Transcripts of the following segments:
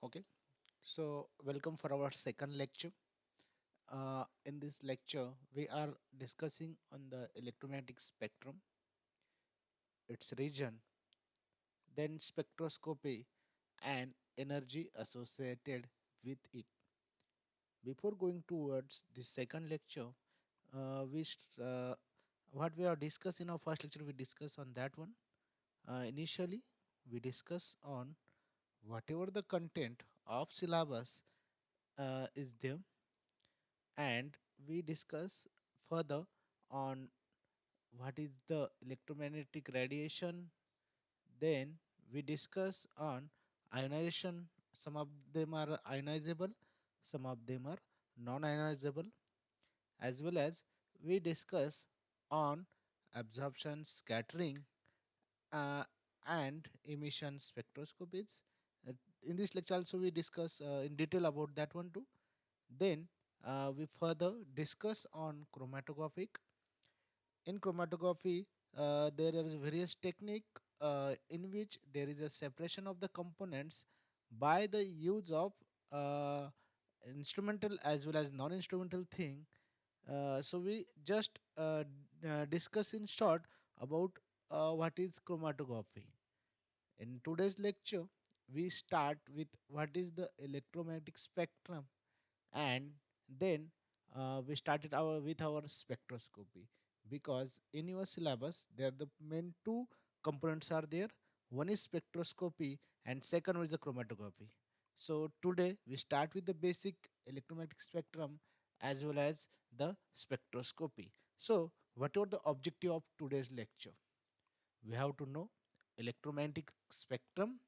Okay, so welcome for our second lecture. In this lecture, we are discussing on the electromagnetic spectrum, its region, then spectroscopy and energy associated with it. Before going towards the second lecture, what we have discussed in our first lecture, we discussed on that one. Initially, we discussed on whatever the content of syllabus is there, and we discuss further on what is the electromagnetic radiation. Then we discuss on ionization. Some of them are ionizable, some of them are non-ionizable, as well as we discuss on absorption, scattering, uh, and emission spectroscopies. Uh, in this lecture also we discuss in detail about that one too. Then we further discuss on chromatographic. In chromatography, there is various technique in which there is a separation of the components by the use of uh, instrumental as well as non-instrumental thing. So we just discuss in short about what is chromatography. In today's lecture, we start with what is the electromagnetic spectrum, and then we started our with our spectroscopy, because in your syllabus there the main two components are there. One is spectroscopy and second one is the chromatography. So today we start with the basic electromagnetic spectrum as well as the spectroscopy. So whatever the objective of today's lecture, we have to know electromagnetic spectrum,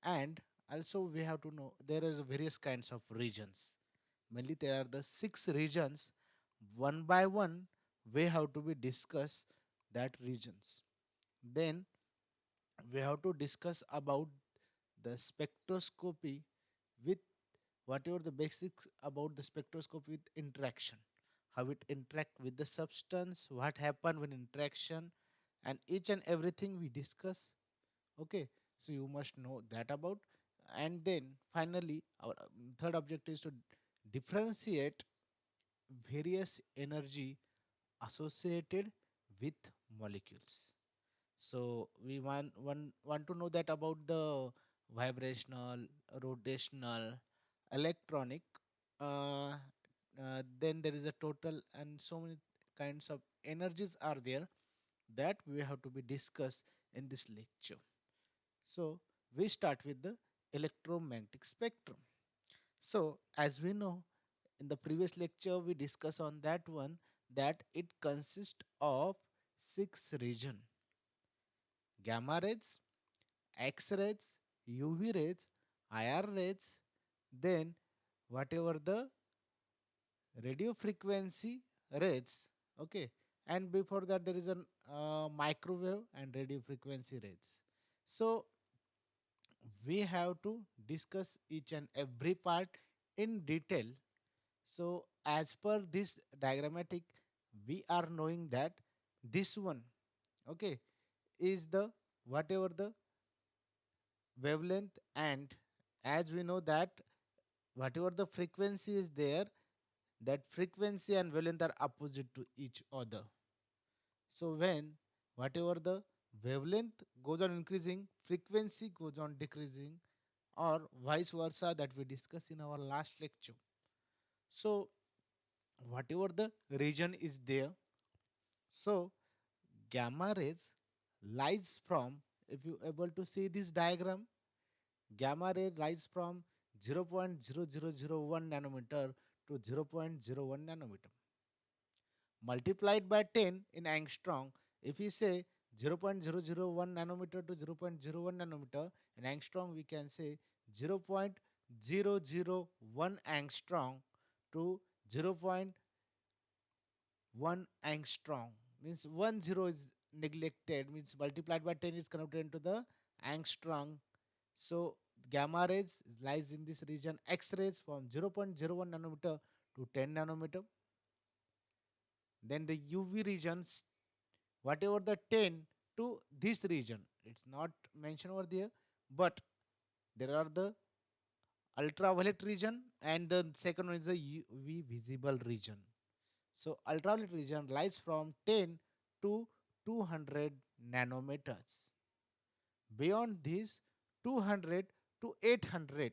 and also we have to know there is various kinds of regions. Mainly there are the six regions. One by one we have to be discuss that regions. Then we have to discuss about the spectroscopy with whatever the basics about the spectroscopy with interaction, how it interact with the substance, what happen when interaction, and each and everything we discuss. Okay, so you must know that about. And then finally our third objective is to differentiate various energy associated with molecules. So we want to know that about the vibrational, rotational, electronic. Uh, then there is a total and so many kinds of energies are there that we have to be discussed in this lecture. So we start with the electromagnetic spectrum. So as we know, in the previous lecture we discussed on that one, that it consists of six region: gamma rays, X rays, UV rays, IR rays, then whatever the radio frequency rays. Okay, and before that there is a microwave and radio frequency rays. So we have to discuss each and every part in detail. So as per this diagrammatic, we are knowing that this one, okay, is the whatever the wavelength, and as we know that whatever the frequency is there, that frequency and wavelength are opposite to each other. So when whatever the wavelength goes on increasing, frequency goes on decreasing, or vice versa, that we discussed in our last lecture. So whatever the region is there, so gamma rays lies from, if you able to see this diagram, gamma ray rise from 0.0001 nanometer to 0.01 nanometer, multiplied by 10 in angstrom. If we say 0.001 nanometer to 0.01 nanometer in angstrom, we can say 0.001 angstrom to 0.1 angstrom. Means one zero is neglected, means multiplied by 10 is converted into the angstrom. So gamma rays lies in this region, X rays from 0.01 nanometer to 10 nanometer. Then the UV regions, whatever the 10 to this region, it's not mentioned over there, but there are the ultraviolet region, and the second one is the UV visible region. So ultraviolet region lies from 10 to 200 nanometers. Beyond this, 200 to 800,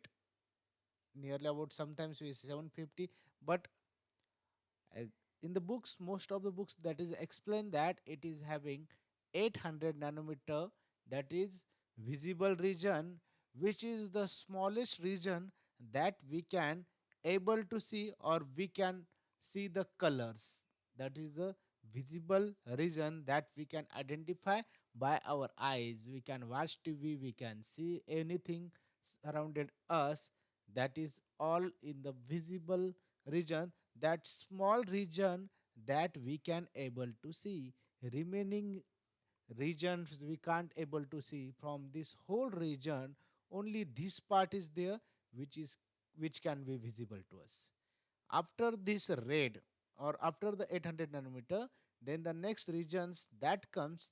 nearly about sometimes we say 750, but uh, in the books, most of the books that is explain that it is having 800 nanometer, that is visible region, which is the smallest region that we can able to see, or we can see the colors. That is the visible region that we can identify by our eyes. We can watch TV, we can see anything surrounded us. That is all in the visible region, that small region that we can able to see. Remaining regions we can't able to see. From this whole region, only this part is there, which can be visible to us. After this red, or after the 800 nanometer, then the next regions that comes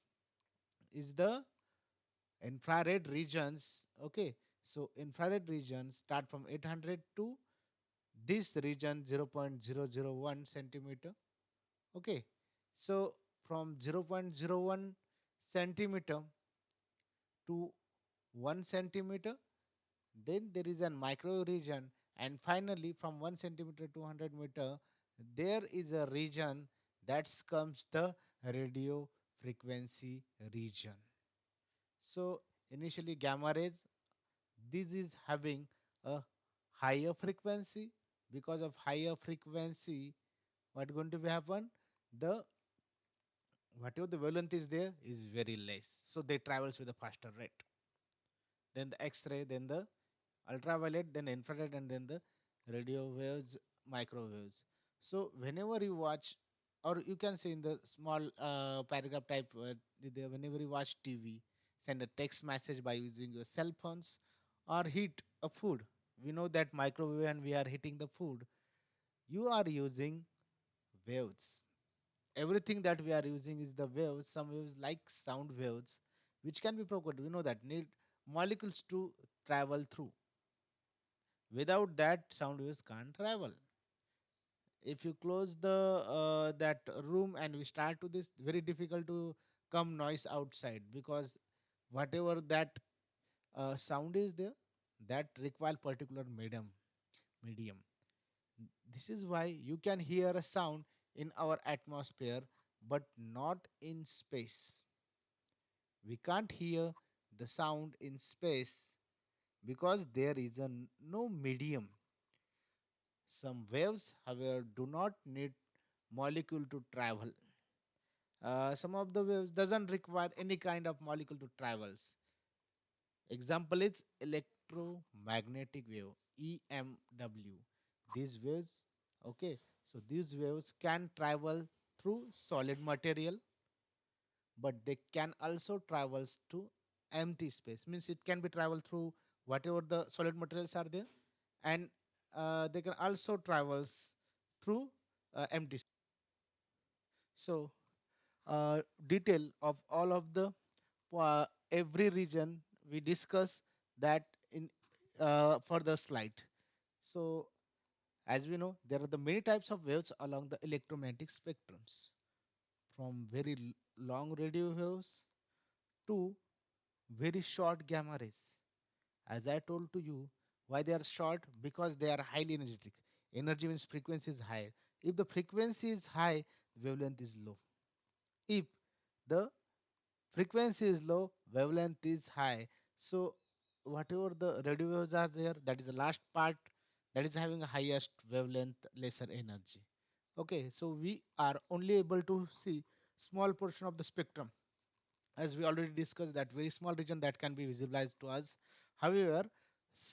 is the infrared regions. Okay, so infrared regions start from 800 to this region 0.001 centimeter. Okay, so from 0.01 centimeter to 1 centimeter, then there is a micro region, and finally from 1 centimeter to 100 meter, there is a region that comes the radio frequency region. So initially gamma rays, this is having a higher frequency. Because of higher frequency, what going to be happen? The whatever the wavelength is there is very less, so they travels with a faster rate. Then the X-ray, then the ultraviolet, then infrared, and then the radio waves, microwaves. So whenever you watch, or you can say in the small paragraph type, whenever you watch TV, send a text message by using your cell phones, or heat a food, we know that microwave and we are heating the food, you are using waves. Everything that we are using is the waves. Some waves like sound waves, which can be propagated. We know that need molecules to travel through. Without that, sound waves can't travel. If you close the that room and we start to this, very difficult to come noise outside, because whatever that sound is there, that require particular medium. This is why you can hear a sound in our atmosphere, but not in space. We can't hear the sound in space because there is no medium. Some waves, however, do not need molecule to travel. Some of the waves doesn't require any kind of molecule to travels. Example is electromagnetic wave, EMW. These waves, okay, so these waves can travel through solid material, but they can also travels to empty space. Means it can be travel through whatever the solid materials are there, and they can also travels through empty. So detail of all of the every region we discuss that in for the slide. So as we know, there are the many types of waves along the electromagnetic spectrums, from very long radio waves to very short gamma rays. As I told to you, why they are short? Because they are highly energetic. Energy means frequency is high. If the frequency is high, wavelength is low. If the frequency is low, wavelength is high. So whatever the radio waves are there, that is the last part that is having a highest wavelength, lesser energy. Okay, so we are only able to see small portion of the spectrum, as we already discussed, that very small region that can be visualized to us. However,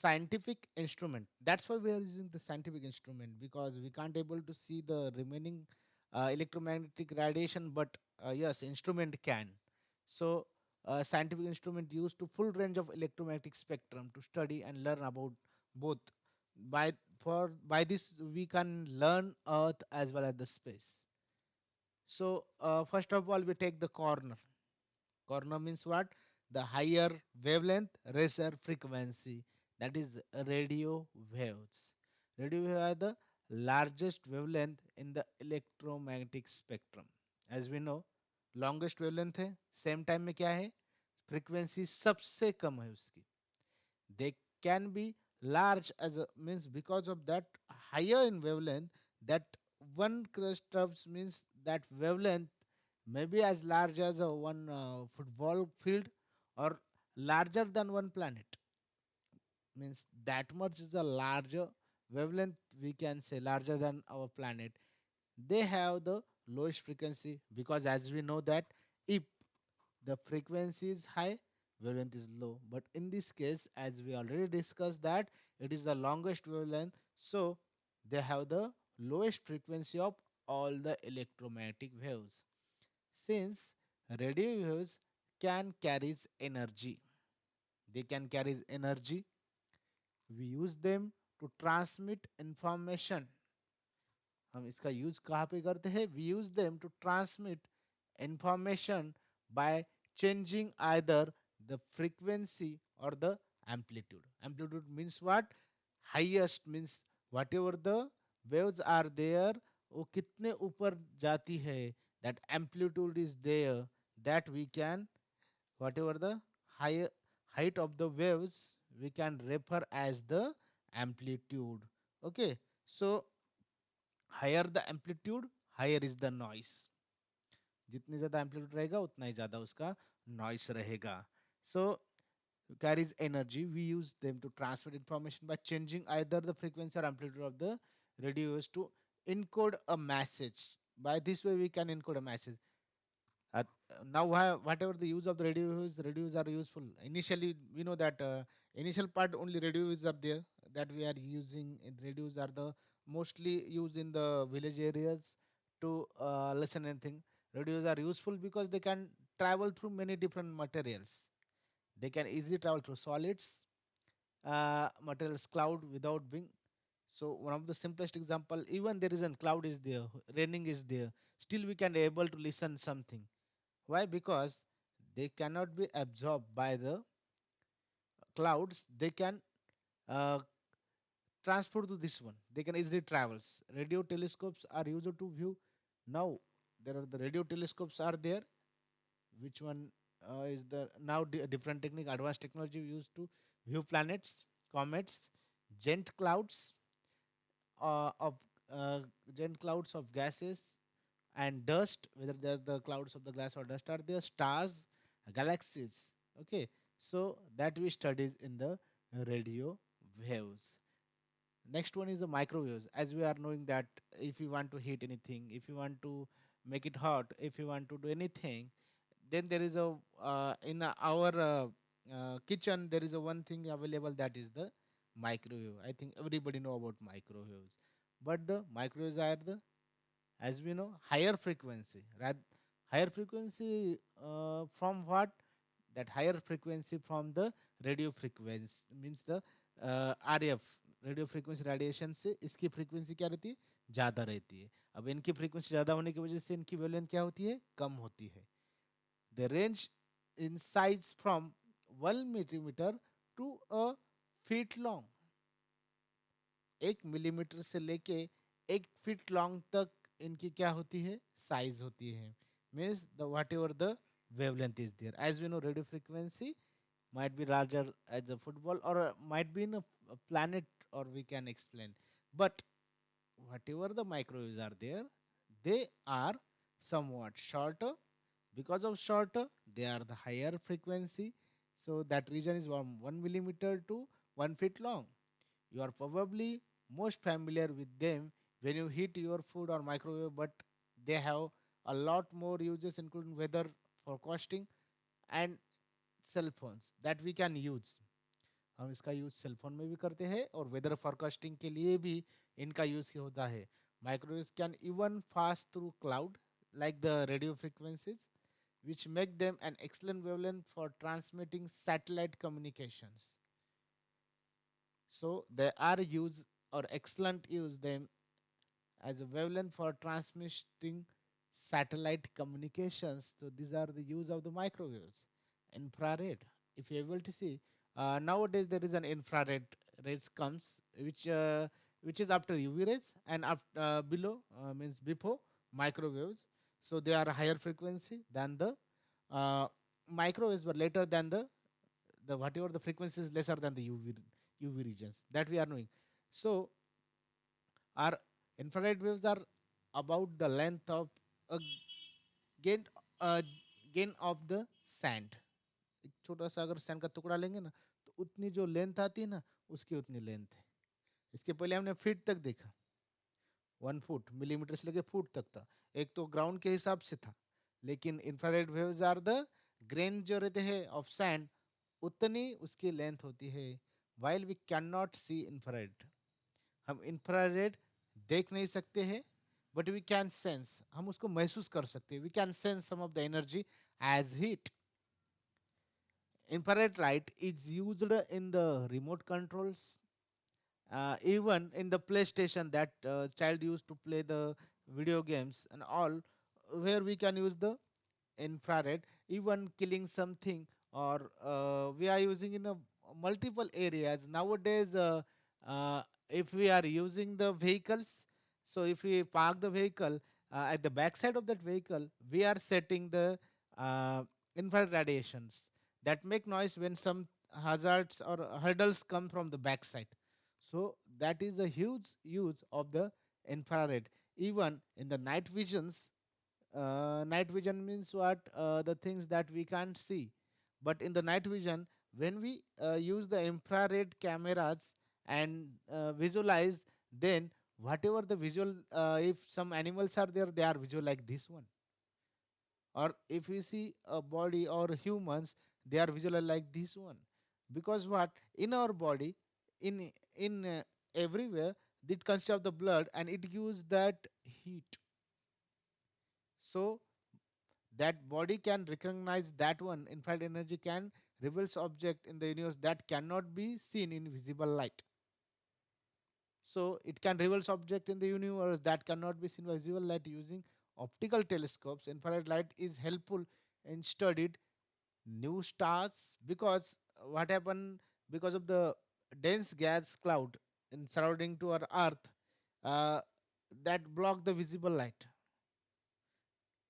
scientific instrument, that's why we are using the scientific instrument, because we can't able to see the remaining electromagnetic radiation, but yes, instrument can. So scientific instrument used to full range of electromagnetic spectrum to study and learn about both. By for by this we can learn earth as well as the space. So first of all, we take the corner. Corner means what? The higher wavelength, lesser frequency. that is radio waves. Radio waves are the largest wavelength in the electromagnetic spectrum. As we know, longest wavelength है, same time में क्या है, frequency सबसे कम है उसकी. They can be large as a means because of that higher in wavelength, that one crystals means that wavelength may be as large as a one football field or larger than one planet, means that much is a larger wavelength, we can say larger than our planet. They have the lowest frequency because as we know that if the frequency is high, wavelength is low, but in this case as we already discussed that it is the longest wavelength, so they have the lowest frequency of all the electromagnetic waves. Since radio waves can carry energy, they can carry energy, we use them to transmit information. हम इसका use कहाँ पे करते हैं? We use them to transmit information by changing either the frequency or the amplitude. Amplitude means what? Highest means whatever the waves are there, वो कितने ऊपर जाती है, that amplitude is there, that we can, whatever the high height of the waves, we can refer as the amplitude. Okay, so higher the amplitude, higher is the noise. जितनी ज्यादा amplitude रहेगा उतना ही ज्यादा उसका नॉइस रहेगा. So carries energy, we use them to transmit information by changing either the frequency or amplitude of the radio waves to encode a message. By this way we can encode a message. uh, Now whatever the use of the radios are useful. Initially we know that initial part only radios are there, that we are using. Radios are the mostly used in the village areas to listen anything. Radios are useful because they can travel through many different materials. They can easily travel through solids, materials, cloud without being. So one of the simplest example, even there is a cloud is there, raining is there, still we can able to listen something. Why? Because they cannot be absorbed by the clouds. They can uh, transport to this one. They can easily travels. Radio telescopes are used to view. Now there are the radio telescopes are there. Which one is the now different technique, advanced technology used to view planets, comets, giant clouds of uh, giant clouds of gases and dust, whether they're the clouds of the glass or dust are there, stars, galaxies. Okay, so that we studied in the radio waves. Next one is the microwaves. As we are knowing that if you want to heat anything, if you want to make it hot, if you want to do anything, then there is a in our kitchen there is a one thing available, that is the microwave. I think everybody know about microwaves, but the microwaves are the, as we know, higher frequency. Higher frequency from what? That higher frequency from the radio frequency means the RF, radio frequency radiation से इसकी frequency क्या रहती है? ज़्यादा रहती है. अब इनकी फ्रीक्वेंसी ज़्यादा होने की वजह से इनकी वेवलेंथ क्या होती है? कम होती है. The range in size from 1 millimeter to a feet long. 1 millimetre से लेके 1 फीट लॉन्ग तक इनकी क्या होती है? साइज होती है. Means the whatever the wavelength is there. As we know radio frequency might be larger as a football or might be in a planet, or we can explain. But whatever the microwaves are there, they are somewhat shorter. Because of shorter, they are the higher frequency. So that region is from 1 millimeter to 1 feet long. You are probably most familiar with them when you heat your food or microwave, but they have a lot more uses, including weather forecasting and cell phones that we can use. हम इसका use cell phone में भी करते हैं और weather forecasting के लिए भी इनका यूज होता है. Microwaves can even pass through cloud like the radio frequencies, which make them an excellent wavelength for transmitting satellite communications. So they are used or excellent use them as a wavelength for transmitting satellite communications. So these are the use of the microwaves. Infrared. If you're able to see, Nowadays there is an infrared rays comes, which uh, which is after UV rays and below, means before microwaves. So they are higher frequency than the uh, microwaves, but later than the whatever the frequency is lesser than the UV regions that we are knowing. So our infrared waves are about the length of a gain uh, gain of the sand. एक छोटा सा अगर sand का टुकड़ा लेंगे ना, तो उतनी जो लेंथ आती है ना, उसकी उतनी लेंथ है। इसके पहले हमने फीट तक देखा, 1 फुट मिलीमीटर से लेके फुट तक था। एक तो ग्राउंड के हिसाब से था, लेकिन infrared waves are the grain जो रहते हैं ऑफ सैंड, उतनी उसकी लेंथ होती है। While we can not see infrared, हम इंफ्रारेड देख नहीं सकते हैं, बट वी कैन सेंस, हम उसको महसूस कर सकते हैं। We can sense some of the energy as heat. Infrared light is used in the remote controls, even in the PlayStation that child used to play the video games and all, where we can use the infrared, even killing something, or we are using in the multiple areas nowadays. Uh, if we are using the vehicles, so if we park the vehicle, at the back side of that vehicle we are setting the uh, infrared radiations that make noise when some hazards or hurdles come from the back side. So that is a huge use of the infrared. Even in the night visions, night vision means what? The things that we can't see. But in the night vision, when we use the infrared cameras and visualize, then whatever the visual, if some animals are there, they are visual like this one. Or if we see a body or humans, they are visual like this one. Because what? In our body, in everywhere, it consists of the blood and it gives that heat. So that body can recognize that one. Infrared energy can reveals object in the universe that cannot be seen in visible light. So it can reveals object in the universe that cannot be seen by visible light using optical telescopes. Infrared light is helpful in studied new stars, because what happened, because of the dense gas cloud in surrounding to our earth, uh, that block the visible light.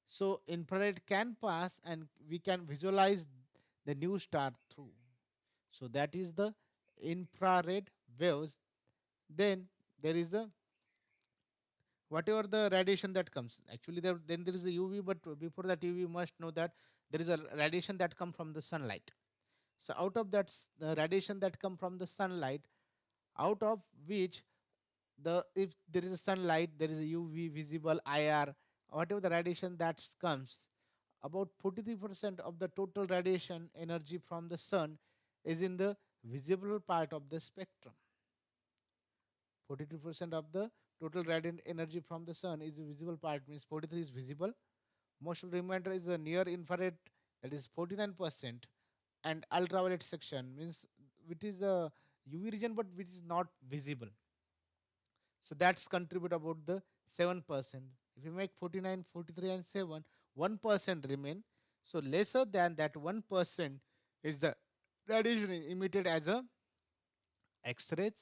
So infrared can pass and we can visualize the new star through. So that is the infrared waves. Then there is a whatever the radiation that comes. Actually, then there is a UV, but before that UV, you must know that there is a radiation that come from the sunlight. So out of that the radiation that come from the sunlight, out of which the if there is a sunlight, there is a UV, visible, IR, whatever the radiation that comes, about 43% of the total radiation energy from the sun is in the visible part of the spectrum. 42% of the total radiant energy from the sun is the visible part, means 43 is visible. Most of the remainder is the near infrared, that is 49%, and ultraviolet section means which is a UV region but which is not visible. So that's contribute about the 7%. If you make 49, 43 and 7, 1% remain. So lesser than that 1% is the radiation emitted as a X-rays,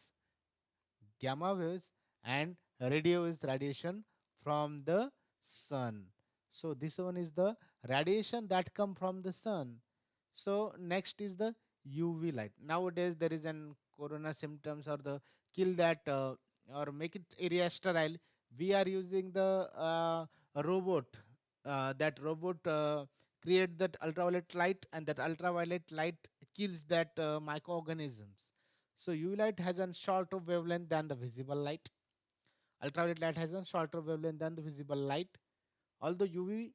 gamma waves and radio is radiation from the sun. So this one is the radiation that come from the sun. So next is the UV light. Nowadays there is an corona symptoms or the kill that or make it area sterile. We are using the robot. That robot create that ultraviolet light, and that ultraviolet light kills that microorganisms. So UV light has a shorter wavelength than the visible light. Ultraviolet light has a shorter wavelength than the visible light. Although UV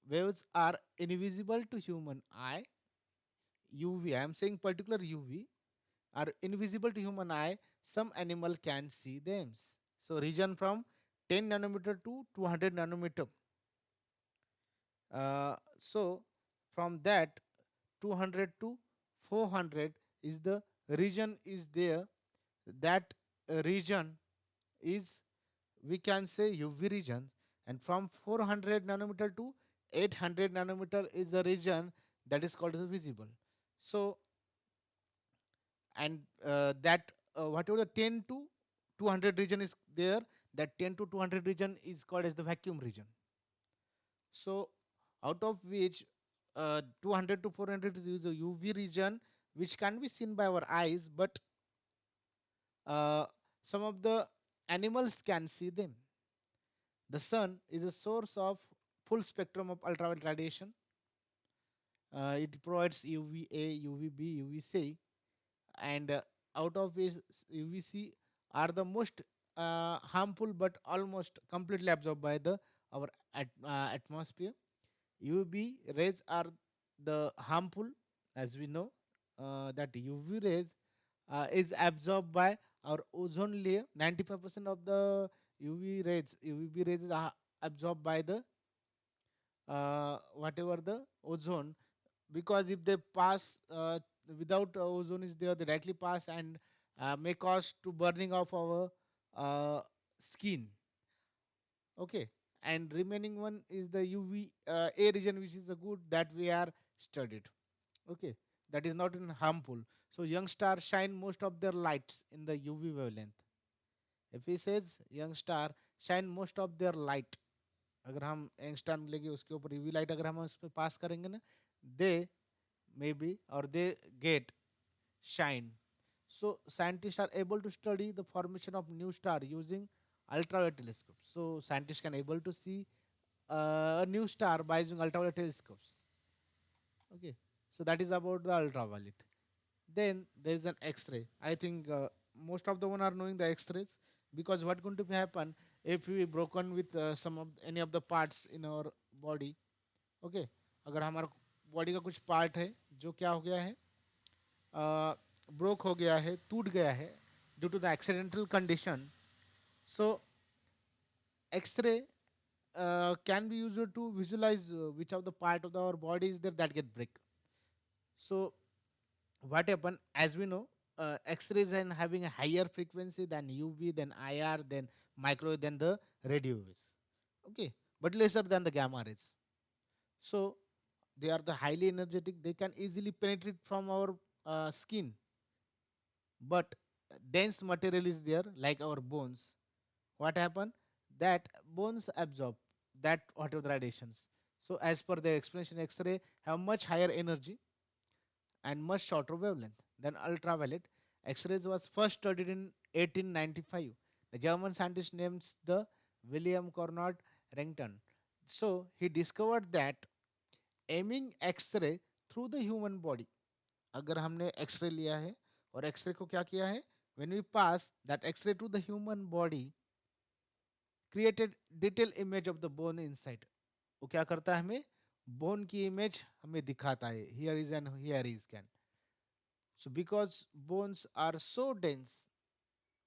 waves are invisible to human eye, UV, I am saying particular UV, are invisible to human eye, some animal can see them. So region from 10 nanometer to 200 nanometer. So from that 200 to 400 is the region is there. That region is, we can say, UV region, and from 400 nanometer to 800 nanometer is the region that is called as visible. So and that whatever the 10 to 200 region is there, that 10 to 200 region is called as the vacuum region. So out of which 200 to 400 is a UV region which can be seen by our eyes, but uh, some of the animals can see them. The sun is a source of full spectrum of ultraviolet radiation. It provides UVA, UVB, UVC, and out of which UVC are the most harmful but almost completely absorbed by the our atmosphere. UV rays are the harmful, as we know that UV rays is absorbed by our ozone layer. 95% of the UVB rays are absorbed by the whatever the ozone, because if they pass without ozone is there, they directly pass and may cause to burning of our uh, skin. Okay, and remaining one is the UV A region, which is a good that we are studied. Okay, that is not in harmful. So young stars shine most of their lights in the UV wavelength. If he says young star shine most of their light, अगर हम youngster लेके उसके ऊपर UV light अगर हम उस पर पास करेंगे ना, दे मे बी और they get shine. So scientists are able to study the formation of new star using ultraviolet telescopes. So scientists can able to see a new star by using ultraviolet telescopes. Okay, so that is about the ultraviolet. Then there is an X-ray. I think most of the one are knowing the X-rays, because what going to happen if we broken with some of any of the parts in our body. Okay, अगर हमारा body का कुछ part है जो क्या हो गया है, ब्रोक हो गया है, टूट गया है due to the accidental condition. So x-ray can be used to visualize which of the part of our body is there that get break. So what happen, as we know, X-rays and having a higher frequency than UV, than IR, than microwave, than the radio waves. Okay, but lesser than the gamma rays. So they are the highly energetic. They can easily penetrate from our skin, but dense material is there like our bones. What happen? That bones absorb that whatever the radiations. So as per the explanation, X-ray have much higher energy and much shorter wavelength than ultraviolet. X-rays was first studied in 1895. The German scientist names the William Conrad Renton. So he discovered that aiming X-ray through the human body. अगर हमने X-ray लिया है और X-ray को क्या किया है? When we pass that X-ray to the human body, created detailed image of the bone inside. वो क्या करता है हमें? बोन की इमेज हमें दिखाता है. Here is and here is can. So because bones are so dense,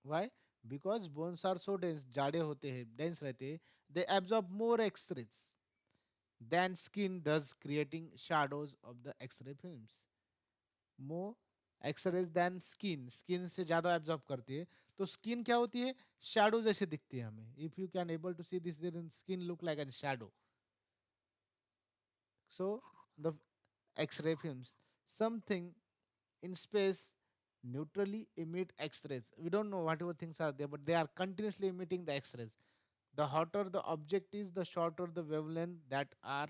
why? Because bones are so dense, जाड़े होते हैं, dense रहते हैं, they absorb more X-rays than skin does, creating shadows of the X-ray films. More X-rays than skin, skin से ज़्यादा absorb करती है, तो skin क्या होती है? Shadow जैसे दिखती है हमें. If you can able to see this, then skin look like a shadow. So the X-ray films, something in space neutrally emit X-rays. We don't know whatever things are there, but they are continuously emitting the X-rays. The hotter the object is, the shorter the wavelength that are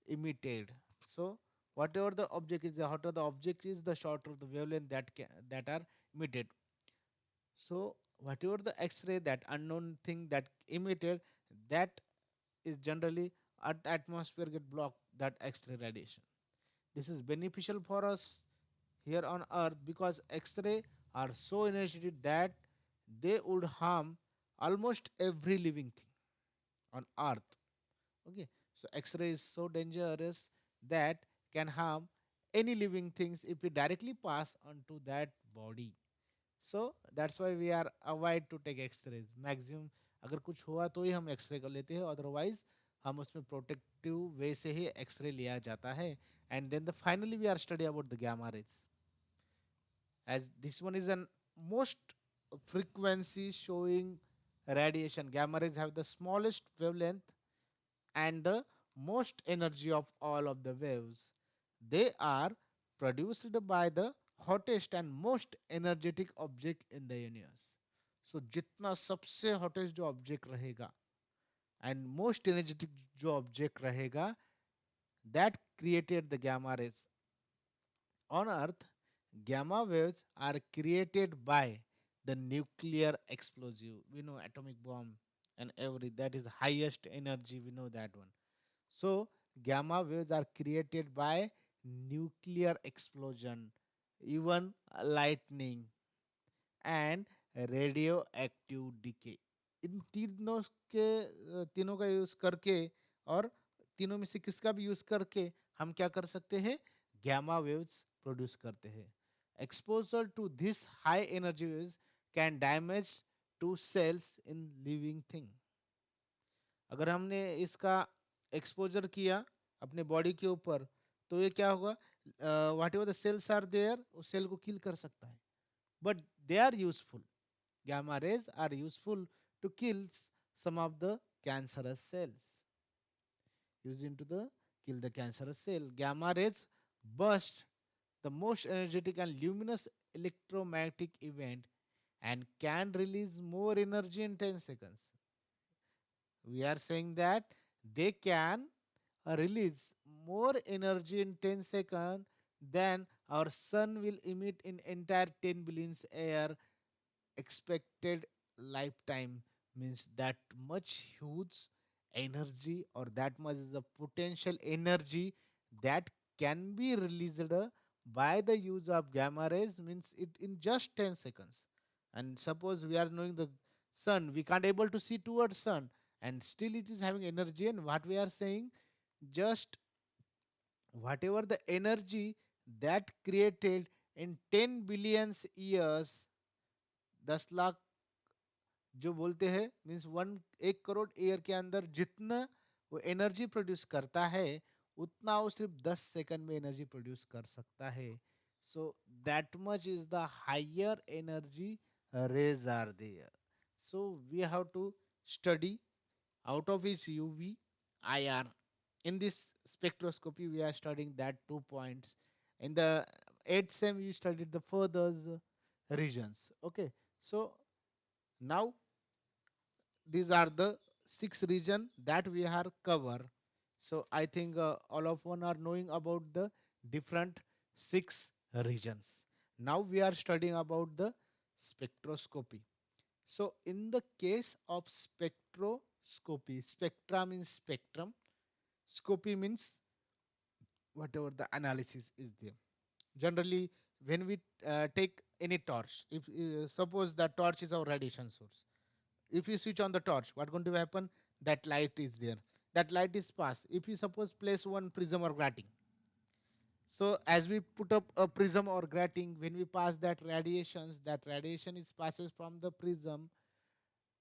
emitted. So whatever the object is, the hotter the object is, the shorter the wavelength that are emitted. So whatever the X-ray, that unknown thing that emitted, that is generally at the atmosphere get blocked that X-ray radiation. This is beneficial for us here on earth because X-ray are so energetic that they would harm almost every living thing on earth. Okay, so X-ray is so dangerous that can harm any living things if we directly pass onto that body. So that's why we are avoid to take X-rays maximum. अगर कुछ हुआ तो ही हम x ray कर लेते हैं, otherwise हम उसमें प्रोटेक्टिव वे से ही एक्सरे लिया जाता है. And then the finally we are study about the gamma rays, as this one is an most frequency showing radiation. Gamma rays have the smallest wavelength and the most energy of all of the waves. They are produced by the hottest and most energetic object in the universe. So जितना सबसे hottest जो object रहेगा and most energetic जो object रहेगा, that created the gamma rays. On Earth, gamma waves are created by the nuclear explosive. We know atomic bomb and every that is highest energy. We know that one. So gamma waves are created by nuclear explosion, even lightning and radioactive decay. इन तीनों का use करके और तीनों में से किसका भी use करके हम क्या कर सकते हैं, गैमा वेव्स प्रोड्यूस करते हैं. Exposure to this high energy waves can damage to cells in living thing. अगर हमने इसका एक्सपोजर किया अपने बॉडी के ऊपर तो ये क्या होगा, whatever the cells are there उस सेल को किल कर सकता है. But they are useful. Gamma rays are useful to kill some of the cancerous cells. Using to the kill the cancerous cell. Gamma rays burst the most energetic and luminous electromagnetic event and can release more energy in 10 seconds. We are saying that they can release more energy in 10 seconds than our sun will emit in entire 10 billions year expected lifetime. Means that much huge energy or that much is the potential energy that can be released by the use of gamma rays, means it in just 10 seconds. And suppose we are knowing the sun, we can't able to see towards sun and still it is having energy, and what we are saying, just whatever the energy that created in 10 billions years, 10 lakh जो बोलते हैं, means 1 crore year के अंदर जितना वो energy produce करता है उतना वो सिर्फ 10 सेकंड में एनर्जी प्रोड्यूस कर सकता है. So that much is the higher energy rays are there. So we have to study out of his UV IR. In this spectroscopy, we are studying that 2 points. In the 8th sem, we studied the further regions. Okay, so now these are the 6 region that we are cover. So I think all of one are knowing about the different 6 regions. Now we are studying about the spectroscopy. So in the case of spectroscopy, spectra means spectrum, scopy means whatever the analysis is there. Generally, when we take any torch, if suppose that torch is our radiation source, if you switch on the torch, what going to happen, that light is there, that light is passed. If you suppose place one prism or grating, so as we put up a prism or grating, when we pass that radiation is passes from the prism.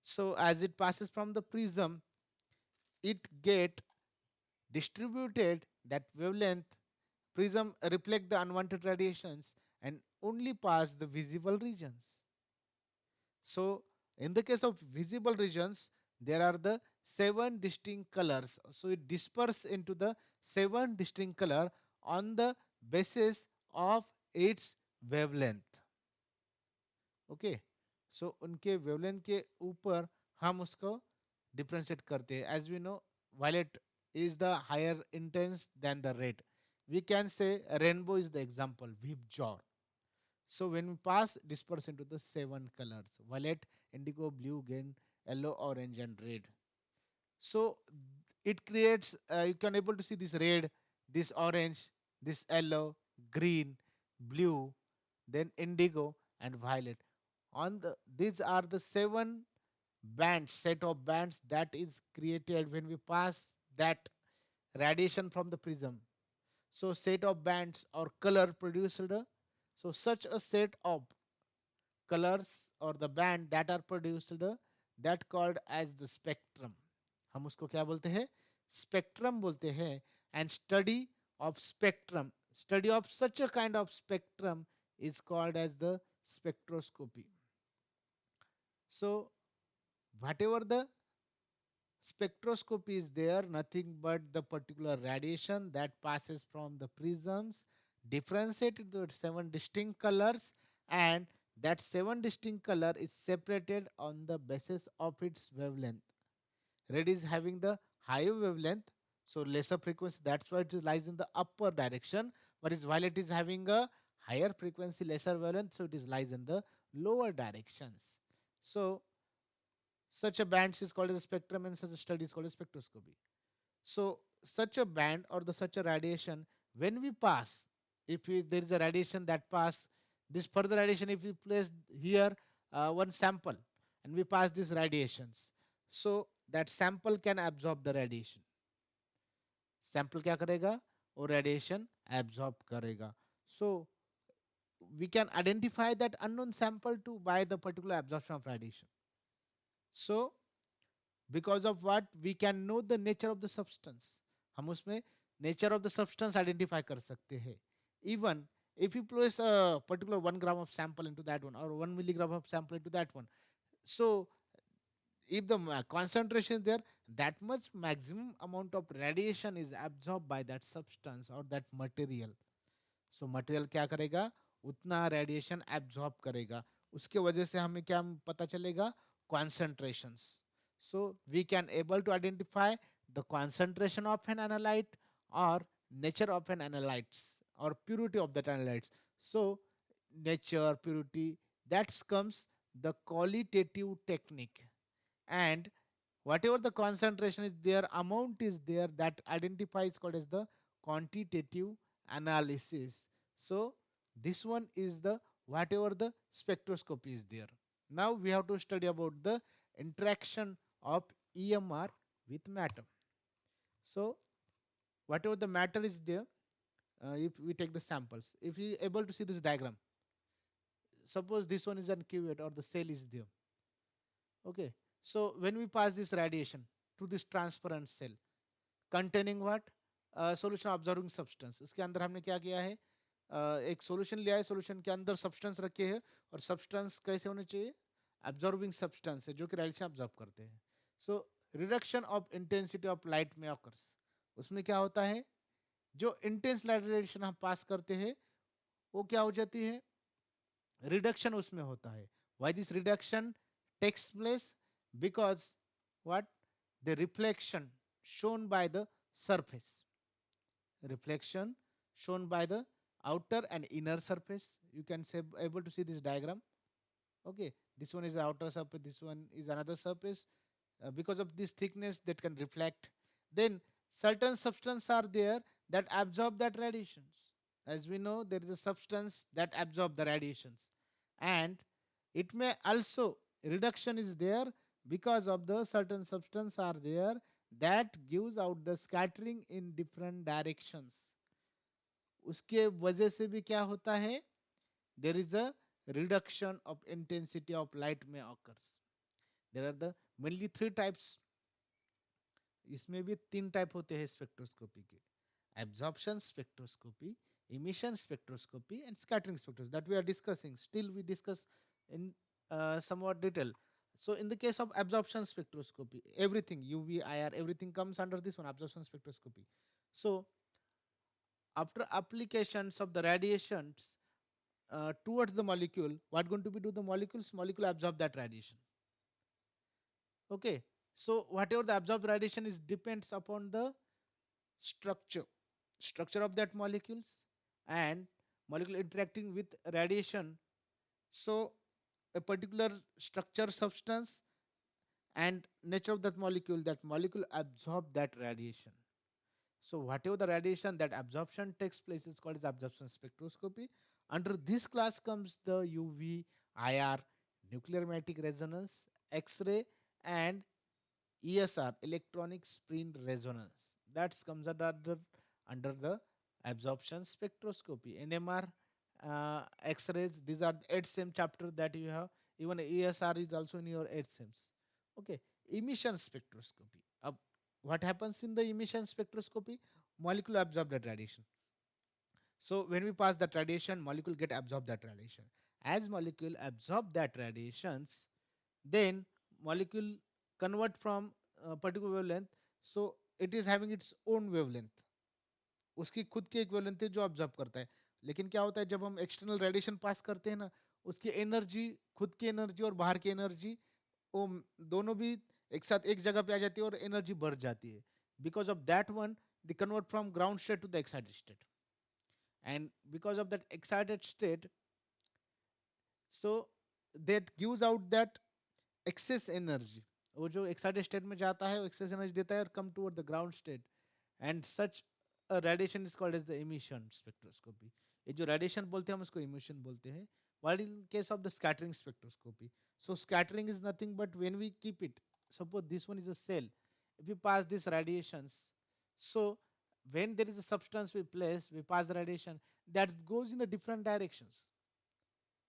So as it passes from the prism, it get distributed, that wavelength prism reflect the unwanted radiations and only pass the visible regions. So in the case of visible regions, there are the 7 distinct colors. So it disperses into the 7 distinct color on the basis of its wavelength. Okay. So उनके wavelength के ऊपर हम उसको differentiate करते हैं. As we know, violet is the higher intense than the red. We can say rainbow is the example, Vibjor. So when we pass, disperse into the 7 colors: violet, indigo, blue, green, yellow, orange, and red. So it creates. You can able to see this red, this orange, this yellow, green, blue, then indigo and violet. On the these are the 7 bands, set of bands that is created when we pass that radiation from the prism. So set of bands or color produced. So such a set of colors or the band that are produced, that called as the spectrum. हम उसको क्या बोलते हैं, spectrum बोलते हैं. And study of such a kind of spectrum is called as the spectroscopy. So whatever the spectroscopy is there, nothing but the particular radiation that passes from the prisms differentiate into 7 distinct colors, and that 7 distinct color is separated on the basis of its wavelength. Red is having the higher wavelength, so lesser frequency, that's why it lies in the upper direction, whereas violet is having a higher frequency, lesser wavelength, so it is lies in the lower directions. So such a band is called as a spectrum, and such a study is called as spectroscopy. So such a band or the such a radiation, when we pass, if there is a radiation that pass, this further radiation, if we place here one sample and we pass these radiations, so that sample can absorb the radiation. Sample क्या करेगा? वो radiation absorb करेगा. So we can identify that unknown sample to by the particular absorption of radiation. So because of what we can know the nature of the substance, हम उसमें nature of the substance identify कर सकते हैं. Even if you place a particular 1 gram of sample into that one, or 1 milligram of sample into that one, so if the concentration is there, that much maximum amount of radiation is absorbed by that substance or that material. So material क्या करेगा? उतना radiation absorb करेगा. उसके वजह से हमें क्या पता चलेगा? Concentrations. So we can able to identify the concentration of an analyte or nature of an analytes or purity of that analytes. So nature, purity, that comes the qualitative technique, and whatever the concentration is there, amount is there, that identifies called as the quantitative analysis. So this one is the whatever the spectroscopy is there. Now we have to study about the interaction of EMR with matter. So whatever the matter is there, if we take the samples, if we able to see this diagram, suppose this one is an cuvette or the cell is there. Okay, so when we pass this radiation to this transparent cell containing what? Solution absorbing substance. इसके अंदर हमने क्या किया है? एक solution लिया है, solution के अंदर सब्सटेंस रखे हैं, और सब्सटेंस कैसे होने चाहिए? अब्जॉर्बिंग सब्सटेंस है जो कि रेडिएशन अब्जॉर्ब करते हैं. So reduction of intensity of light में ऑकर्स. उसमें क्या होता है? जो इंटेंस लाइट रेडिएशन हम पास करते हैं वो क्या हो जाती है? रिडक्शन उसमें होता है. Why this reduction takes place? Because what? The reflection shown by the surface. Reflection shown by the outer and inner surface. You can say able to see this diagram. Okay, this one is the outer surface, this one is another surface. Because of this thickness that can reflect, then certain substances are there that absorb that radiations. As we know, there is a substance that absorb the radiations, and it may also reduction is there because of the certain substance are there that gives out the scattering in different directions. उसके वजह से भी क्या होता है? There is a reduction of intensity of light may occurs. There are the mainly 3 types. इसमें भी 3 type होते हैं स्पेक्ट्रोस्कोपी के: absorption spectroscopy, emission spectroscopy, and scattering spectroscopy, that we are discussing. Still we discuss in somewhat detail. So in the case of absorption spectroscopy, everything UV, IR, everything comes under this one, absorption spectroscopy. So after applications of the radiations towards the molecule, what going to be do the molecules? Molecule absorb that radiation. Okay, so whatever the absorbed radiation is depends upon the structure structure of that molecules and molecule interacting with radiation. So a particular structure, substance, and nature of that molecule absorb that radiation. So whatever the radiation that absorption takes place is called as absorption spectroscopy. Under this class comes the UV, IR, nuclear magnetic resonance, X-ray, and ESR, electronic spin resonance. That comes under the absorption spectroscopy. NMR, X-rays, these are 8th sem chapter that you have. Even ESR is also in your 8th sems. Okay, emission spectroscopy. What happens in the emission spectroscopy? Molecule absorb that radiation. So when we pass that radiation, molecule get absorb that radiation. As molecule absorb that radiations, then molecule convert from particular wavelength, so it is having its own wavelength. उसकी खुद की एक wavelength है जो observe करता है. लेकिन क्या होता है जब हम एक्सटर्नल रेडिएशन पास करते हैं ना, उसकी एनर्जी, खुद की एनर्जी और बाहर की एनर्जी, वो दोनों भी एक साथ एक जगह पे आ जाती है और एनर्जी बढ़ जाती है. Because of that one, they convert from ground state to the excited state, and because of that excited state, so that gives out that excess energy. वो जो excited state में जाता है वो excess energy देता है और come toward the ground state, and such a radiation is called as the emission spectroscopy. ये जो radiation बोलते हैं हम उसको emission बोलते हैं. While in case of the scattering spectroscopy, so scattering is nothing but when we keep it, suppose this one is a cell, if we pass these radiations, so when there is a substance we place, we pass the radiation that goes in the different directions.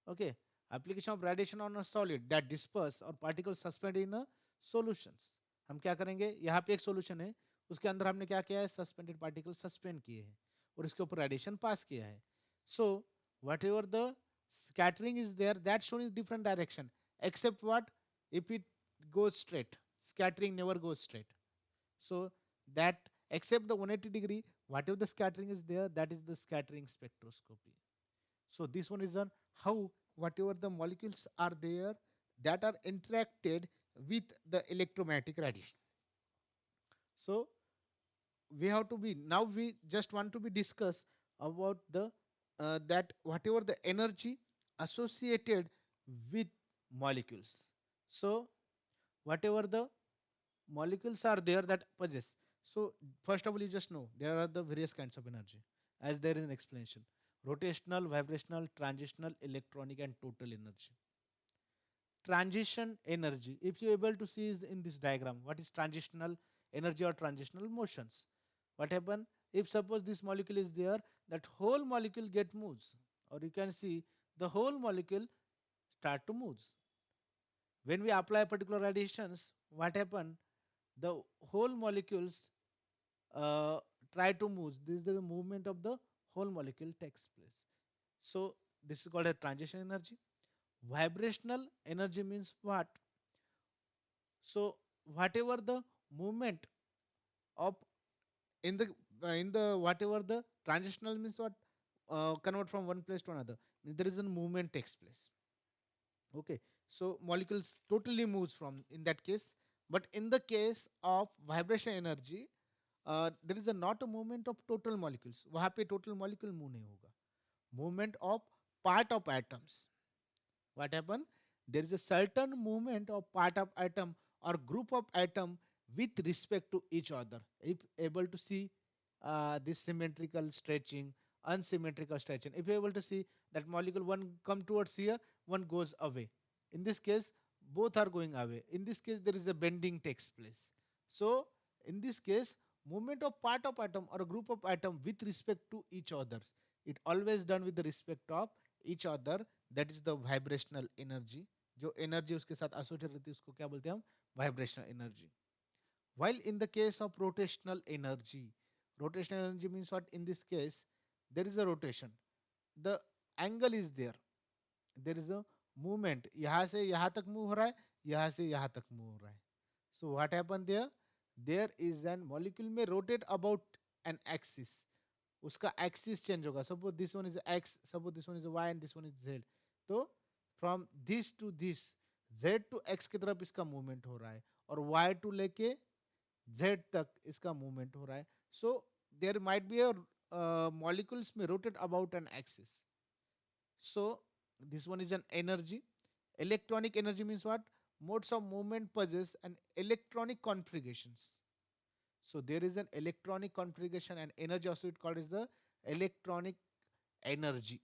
Okay, application of radiation on a solid that disperse or particles suspended in a solutions. हम क्या करेंगे, यहाँ पे एक solution है, उसके अंदर हमने क्या किया है, suspended particles suspend किए हैं और इसके ऊपर radiation pass किया है. So whatever the scattering is there, that shown in different direction, except what, if it goes straight, scattering never goes straight. So that except the 180 degree, whatever the scattering is there, that is the scattering spectroscopy. So this one is on how whatever the molecules are there that are interacted with the electromagnetic radiation. So we have to be, now we just want to be discuss about the that whatever the energy associated with molecules. So whatever the molecules are there that possess. So first of all, you just know there are the various kinds of energy as there is an explanation: rotational, vibrational, transitional, electronic, and total energy. Transition energy, if you're able to see is in this diagram, what is transitional energy or transitional motions? What happen if suppose this molecule is there, that whole molecule get moves, or you can see the whole molecule start to moves. When we apply particular radiations, what happen, the whole molecules uh, try to move. This is the movement of the whole molecule takes place. So this is called a transition energy. Vibrational energy means what? So whatever the movement of in the whatever the transitional means what, convert from one place to another. There is a movement takes place. Okay, so molecules totally moves from in that case. But in the case of vibration energy, there is a not a movement of total molecules. वहाँ पे total molecule move नहीं होगा. Movement of part of atoms. What happen? There is a certain movement of part of atom or group of atom with respect to each other. If able to see this symmetrical stretching, unsymmetrical stretching. If you're able to see that molecule one come towards here, one goes away. In this case, both are going away. In this case, there is a bending takes place. So in this case, movement of part of atom or a group of atom with respect to each other. It always done with the respect of each other. That is the vibrational energy. जो energy उसके साथ associated रहती है उसको क्या बोलते हैं हम, vibrational energy. While in the case of rotational energy means what? In this case, there is a rotation. The angle is there. There is a movement. यहाँ से यहाँ तक move हो रहा है, यहाँ से यहाँ तक move हो रहा है. So what happened there? There is an molecule may rotate about an axis. उसका एक्सिस चेंज होगा. Suppose this one is X, suppose this one is Y and this one is Z. तो from this to this, Z to X की तरफ इसका movement हो रहा है और वाई टू लेके जेड तक इसका मूवमेंट हो रहा है. So there might be molecules में rotate about an axis. So this one is an energy. Electronic energy means what? Modes of movement possess an electronic configurations. So there is an electronic configuration and energy also it called as the electronic energy.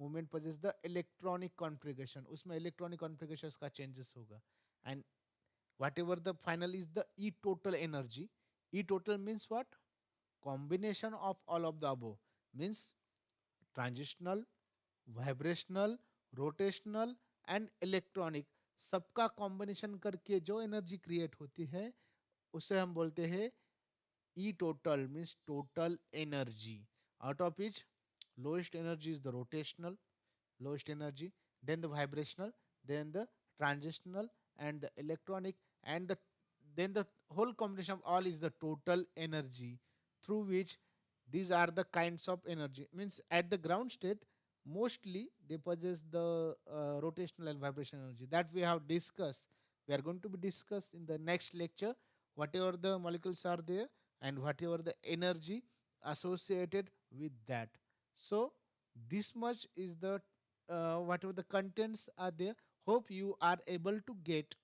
Movement possess the electronic configuration. उसमें electronic configurations का changes होगा. And whatever the final is the E total energy. E total means what? Combination of all of the above. Means transitional, vibrational, rotational and electronic. सबका combination करके जो energy create होती है उसे हम बोलते हैं E total, means total energy. Out of which lowest energy is the rotational, lowest energy, then the vibrational, then the transitional and the electronic, and then the whole combination of all is the total energy through which These are the kinds of energy. Means at the ground state, mostly they possess the rotational and vibrational energy that we have discussed. We are going to be discussed in the next lecture whatever the molecules are there and whatever the energy associated with that. So this much is the whatever the contents are there. Hope you are able to get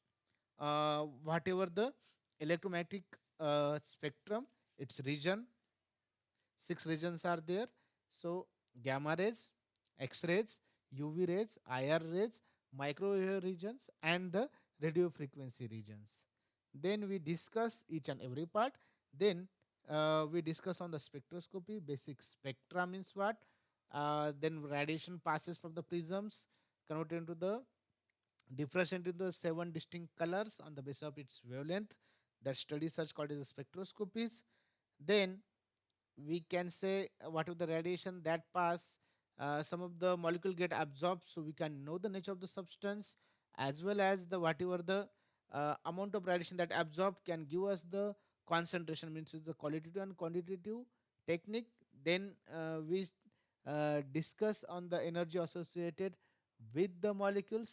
whatever the electromagnetic spectrum, its region, six regions are there. So gamma rays, X rays, UV rays, IR rays, microwave regions, and the radio frequency regions. Then we discuss each and every part. Then we discuss on the spectroscopy. Basic spectra means what? Then radiation passes from the prisms, converted into the differs into the seven distinct colors on the basis of its wavelength. That study such called as spectroscopies. Then we can say what of the radiation that pass, some of the molecule get absorbed, so we can know the nature of the substance, as well as the whatever the amount of radiation that absorbed can give us the concentration, means is the qualitative and quantitative technique. Then we discuss on the energy associated with the molecules.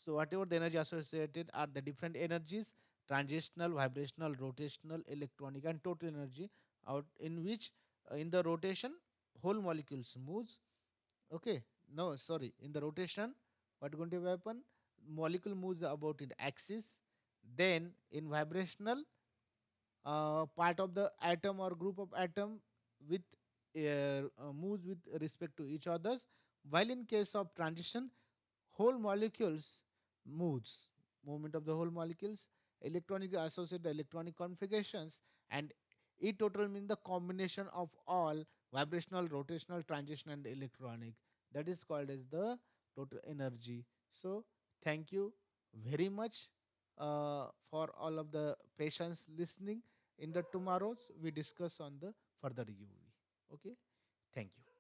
So whatever the energy associated are the different energies: transitional, vibrational, rotational, electronic, and total energy, out in which in the rotation whole molecules moves. Okay, no, sorry, in the rotation what going to happen, molecule moves about in axis. Then in vibrational, part of the atom or group of atom with moves with respect to each others, while in case of transition whole molecules moves, movement of the whole molecules. Electronic associate the electronic configurations, and E total means the combination of all vibrational, rotational, transition, and electronic. That is called as the total energy. So thank you very much for all of the patients listening. In the tomorrows we discuss on the further UV. Okay, thank you.